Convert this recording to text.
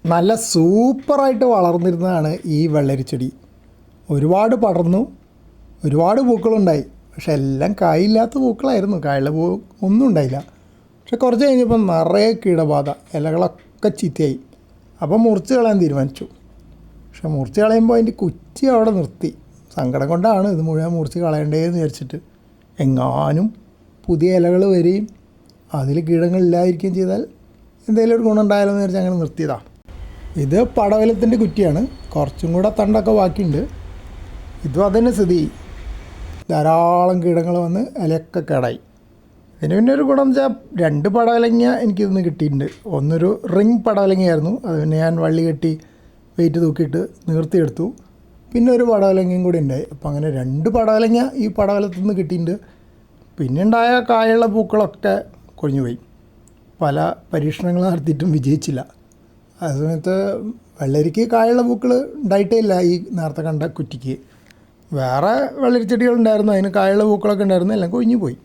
നല്ല സൂപ്പറായിട്ട് വളർന്നിരുന്നതാണ് ഈ വെള്ളരിച്ചെടി. ഒരുപാട് പടർന്നു, ഒരുപാട് പൂക്കളുണ്ടായി. പക്ഷെ എല്ലാം കായില്ലാത്ത പൂക്കളായിരുന്നു, കായുള്ള പൂ ഒന്നും ഉണ്ടായില്ല. പക്ഷെ കുറച്ച് കഴിഞ്ഞപ്പോൾ നിറയെ കീടബാധ, ഇലകളൊക്കെ ചീത്തയായി. അപ്പം മുറിച്ച് കളയാൻ തീരുമാനിച്ചു. പക്ഷെ മുറിച്ച് കളയുമ്പോൾ അതിൻ്റെ കുറ്റി അവിടെ നിർത്തി. സങ്കടം കൊണ്ടാണ് ഇത് മുഴുവൻ മുറിച്ച് കളയണ്ടേന്ന് വിചാരിച്ചിട്ട്. എങ്ങാനും പുതിയ ഇലകൾ വരികയും അതിൽ കീടങ്ങളില്ലാതിരിക്കുകയും ചെയ്താൽ എന്തെങ്കിലും ഒരു ഗുണം ഉണ്ടായാലോ എന്ന് വിചാരിച്ച് അങ്ങനെ നിർത്തിയതാണ്. ഇത് പടവലത്തിൻ്റെ കുറ്റിയാണ്. കുറച്ചും കൂടെ തണ്ടൊക്കെ ബാക്കിയുണ്ട്. ഇതും അതന്നെ സ്ഥിതി. ധാരാളം കീടങ്ങൾ വന്ന് ഇലയൊക്കെ കേടായി. ഇതിന് പിന്നെ ഒരു ഗുണം എന്ന് വെച്ചാൽ 2 പടവലങ്ങ എനിക്കിതൊന്ന് കിട്ടിയിട്ടുണ്ട്. ഒന്നൊരു റിങ് പടവലങ്ങയായിരുന്നു. അത് പിന്നെ ഞാൻ വള്ളി കെട്ടി വെയിറ്റ് തൂക്കിയിട്ട് നിർത്തിയെടുത്തു. പിന്നെ ഒരു പടവലങ്ങയും കൂടി ഉണ്ടായി. അപ്പോൾ അങ്ങനെ 2 പടവലങ്ങ ഈ പടവലത്തിൽ നിന്ന് കിട്ടിയിട്ടുണ്ട്. പിന്നെ ഉണ്ടായ കായുള്ള പൂക്കളൊക്കെ കൊഴിഞ്ഞുപോയി. പല പരീക്ഷണങ്ങൾ നടത്തിയിട്ടും വിജയിച്ചില്ല. ആ സമയത്ത് വെള്ളരിക്ക് കായുള്ള പൂക്കൾ ഉണ്ടായിട്ടേ ഇല്ല ഈ നേരത്തെ കണ്ട കുറ്റിക്ക്. വേറെ വെള്ളരിച്ചെടികളുണ്ടായിരുന്നു, അതിന് കായുള്ള പൂക്കളൊക്കെ ഉണ്ടായിരുന്നു, എല്ലാം കൊഴിഞ്ഞു പോയി.